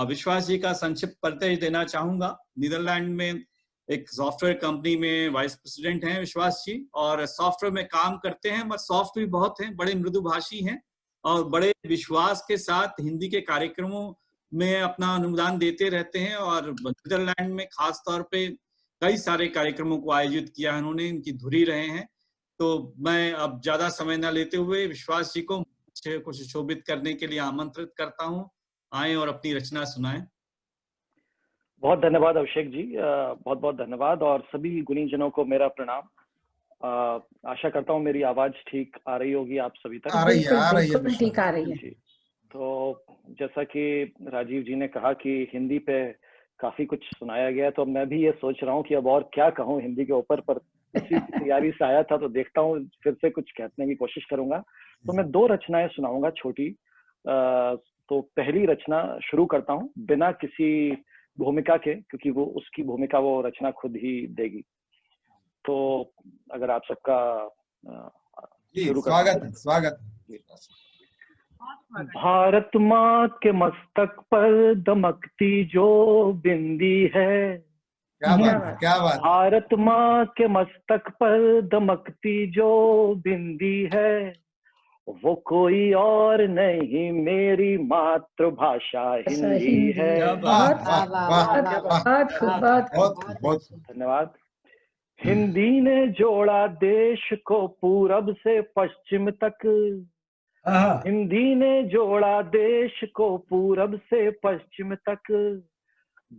विश्वास जी का संक्षिप्त परिचय देना चाहूंगा। नीदरलैंड में एक सॉफ्टवेयर कंपनी में वाइस प्रेसिडेंट हैं विश्वास जी, और सॉफ्टवेयर में काम करते हैं, मगर सॉफ्ट भी बहुत हैं, बड़े मृदुभाषी हैं और बड़े विश्वास के साथ हिंदी के कार्यक्रमों में अपना अनुदान देते रहते हैं। और नीदरलैंड में खास तौर पे कई सारे कार्यक्रमों को आयोजित किया है उन्होंने, इनकी धुरी रहे हैं। तो मैं अब ज्यादा समय न लेते हुए विश्वास जी को कुछ शोभित करने के लिए आमंत्रित करता हूँ, आए और अपनी रचना सुनाएं। बहुत धन्यवाद अभिषेक जी, बहुत बहुत धन्यवाद, और सभी गुणीजनों को मेरा प्रणाम। आशा करता हूँ मेरी आवाज ठीक आ रही होगी आप सभी तक। आ रही है बिल्कुल ठीक आ रही है जी। तो जैसा कि राजीव जी ने कहा कि हिंदी पे काफी कुछ सुनाया गया, तो मैं भी ये सोच रहा हूँ कि अब और क्या कहूँ हिंदी के ऊपर, पर इसी तैयारी से आया था तो देखता हूँ फिर से कुछ कहने की कोशिश करूंगा। तो मैं 2 रचनाएं सुनाऊंगा छोटी। तो पहली रचना शुरू करता हूँ बिना किसी भूमिका के, क्योंकि वो उसकी भूमिका वो रचना खुद ही देगी। तो अगर आप सबका शुरू करते हैं। स्वागत। भारत माँ के मस्तक पर दमकती जो बिंदी है, क्या बात, क्या बात। भारत माँ के मस्तक पर दमकती जो बिंदी है, वो कोई और नहीं मेरी मातृभाषा हिंदी है। धन्यवाद। हिंदी ने जोड़ा देश को पूरब से पश्चिम तक, हिंदी ने जोड़ा देश को पूरब से पश्चिम तक,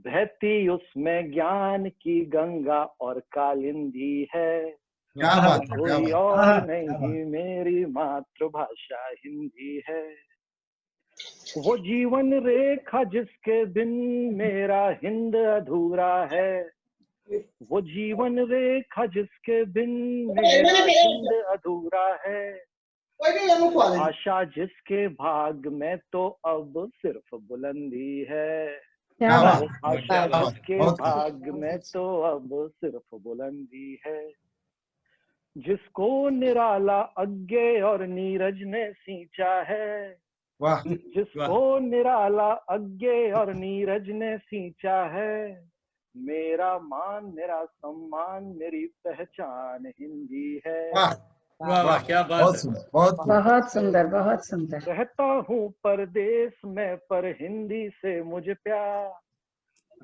बहती उसमें ज्ञान की गंगा और कालिंदी है, कोई और नहीं मेरी मातृभाषा हिंदी है। वो जीवन रेखा जिसके बिन मेरा हिंद अधूरा है, वो जीवन रेखा जिसके बिन मेरा हिंद अधूरा है, भाषा जिसके भाग में तो अब सिर्फ बुलंदी है, भाषा जिसके भाग में तो अब सिर्फ बुलंदी है। जिसको निराला अज्ञे और नीरज ने सींचा है, जिसको निराला अज्ञे और नीरज ने सींचा है, मेरा मान मेरा सम्मान मेरी पहचान हिंदी है। वाह, क्या बात है। बहुत सुंदर, बहुत सुंदर। रहता हूँ परदेश में पर हिंदी से मुझे प्यार,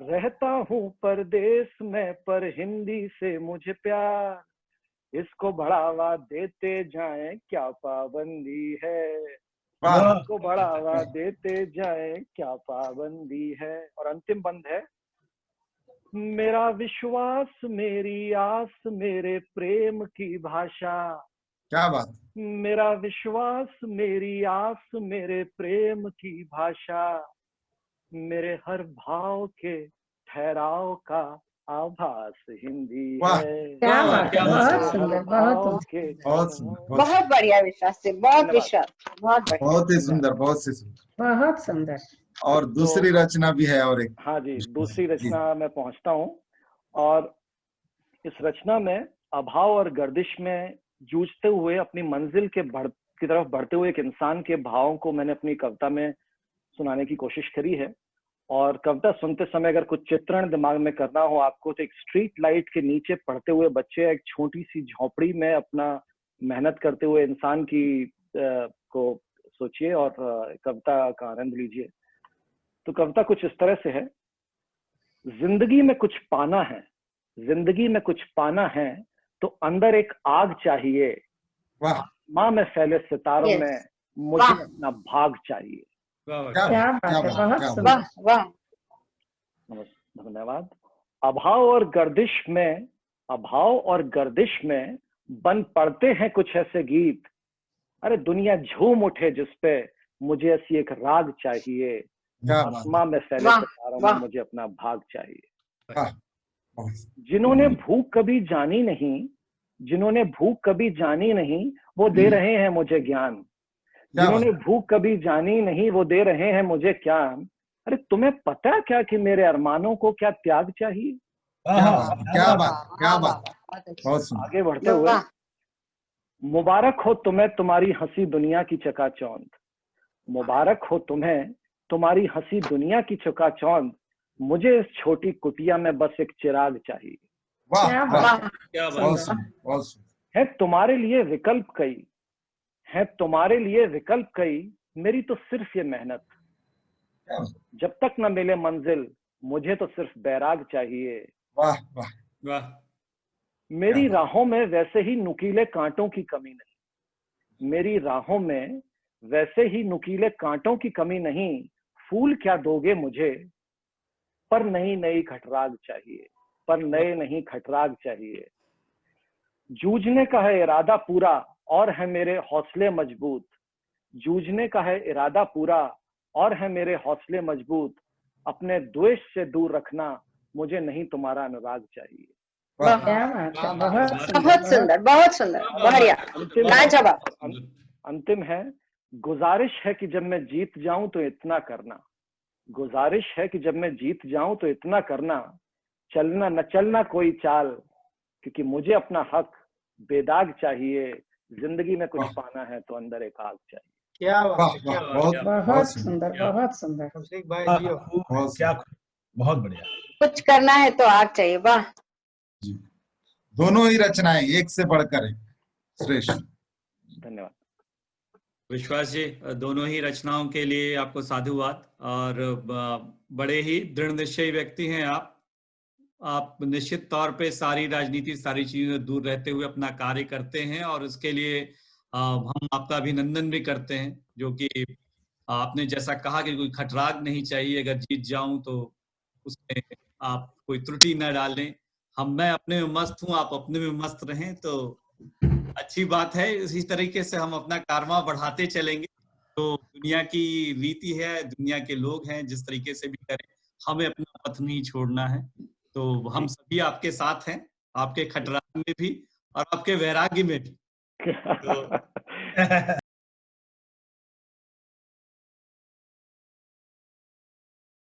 रहता हूँ परदेश में पर हिंदी से मुझे प्यार, इसको बढ़ावा देते जाएं क्या पाबंदी है, इसको बढ़ावा देते जाएं क्या पाबंदी है। और अंतिम बंद है, मेरा विश्वास मेरी आस मेरे प्रेम की भाषा, क्या बात। मेरा विश्वास मेरी आस मेरे प्रेम की भाषा, मेरे हर भाव के ठहराव का आभास हिंदी है। क्या बात, बहुत सुंदर, बहुत बढ़िया विश्वास से, बहुत विश्वास, बहुत ही सुंदर, बहुत ही सुंदर, बहुत सुंदर। और दूसरी रचना भी है और एक। हाँ जी, दूसरी रचना मैं पहुंचता हूँ, और इस रचना में अभाव और गर्दिश में जूझते हुए अपनी मंजिल की तरफ बढ़ते हुए एक इंसान के भावों को मैंने अपनी कविता में सुनाने की कोशिश करी है। और कविता सुनते समय अगर कुछ चित्रण दिमाग में करना हो आपको, तो एक स्ट्रीट लाइट के नीचे पढ़ते हुए बच्चे एक छोटी सी झोपड़ी में अपना मेहनत करते हुए इंसान की को सोचिए और कविता का आनंद लीजिए। तो कविता कुछ इस तरह से है। जिंदगी में कुछ पाना है, जिंदगी में कुछ पाना है, तो अंदर एक आग चाहिए, माँ में फैले सितारों में मुझे अपना भाग चाहिए। क्या बात है, बहुत सुंदर। धन्यवाद। अभाव और गर्दिश में बन पड़ते हैं कुछ ऐसे गीत, अरे दुनिया झूम उठे जिसपे मुझे ऐसी एक राग चाहिए, आसमां में फैले सितारों में मुझे अपना भाग चाहिए। जिन्होंने भूख कभी जानी नहीं, जिन्होंने भूख कभी जानी नहीं, वो दे रहे हैं मुझे ज्ञान, जिन्होंने भूख कभी जानी नहीं वो दे रहे हैं मुझे ज्ञान। अरे तुम्हें पता क्या कि मेरे अरमानों को क्या त्याग चाहिए। क्या बात, क्या बात। आगे बढ़ते हुए, मुबारक हो तुम्हें तुम्हारी हंसी दुनिया की चकाचौंध, मुबारक हो तुम्हें तुम्हारी हंसी दुनिया की चकाचौंध, मुझे इस छोटी कुटिया में बस एक चिराग चाहिए। वाह क्या वाह, बात क्या बहुत बात सुंदर, बहुत सुंदर। है तुम्हारे लिए विकल्प कई, है तुम्हारे लिए विकल्प कई, मेरी तो सिर्फ ये मेहनत। क्या बात, जब तक न मिले मंजिल, मुझे तो सिर्फ बैराग चाहिए। वाह वाह, वाह मेरी राहों में वैसे ही नुकीले कांटों की कमी नहीं, मेरी राहों में वैसे ही नुकीले कांटों की कमी नहीं। फूल क्या दोगे मुझे, पर नई नई खटराग चाहिए, पर नए नहीं खटराग चाहिए। जूझने का है इरादा पूरा, और है मेरे हौसले मजबूत। जूझने का है इरादा पूरा, और है मेरे हौसले मजबूत। अपने द्वेष से दूर रखना, मुझे नहीं तुम्हारा अनुराग चाहिए। वाह क्या बात है, बहुत बहुत सुंदर, बहुत सुंदर, बहुत सुंदर, बढ़िया, अंतिम लाजवाब। अंतिम है, गुजारिश है कि जब मैं जीत जाऊं तो इतना करना। गुजारिश है कि जब मैं जीत जाऊं तो इतना करना। चलना न चलना कोई चाल, क्योंकि मुझे अपना हक बेदाग चाहिए। जिंदगी में कुछ वाह पाना है तो अंदर एक आग चाहिए। क्या बात वाह है, क्या वाह, बात बहुत है। बहुत बहुत सुंदर, सुंदर, बहुत सुंदर। अभिषेक भाई क्या जियो। खूब, बहुत क्या सुंदर। खूब, बहुत बढ़िया। कुछ करना है तो आग चाहिए, वाह। जी, दोनों ही रचनाएं एक से बढ़कर एक, श्रेष्ठ। धन्यवाद। विश्वास जी, दोनों ही रचनाओं के लिए आपको साधुवाद। और बड़े ही दृढ़ निश्चयी व्यक्ति हैं आप निश्चित तौर पे सारी राजनीति, सारी चीजों से दूर रहते हुए अपना कार्य करते हैं, और उसके लिए हम आपका अभिनंदन भी करते हैं। जो कि आपने जैसा कहा कि कोई खटराग नहीं चाहिए, अगर जीत जाऊं तो उसमें आप कोई त्रुटि न डालें। मैं अपने में मस्त हूं, आप अपने में मस्त रहें, तो अच्छी बात है। इसी तरीके से हम अपना कारवां बढ़ाते चलेंगे। तो दुनिया की रीति है, दुनिया के लोग हैं, जिस तरीके से भी करें, हमें अपना पथ नहीं छोड़ना है। तो हम सभी आपके साथ हैं, आपके खटराग में भी और आपके वैराग्य में भी। तो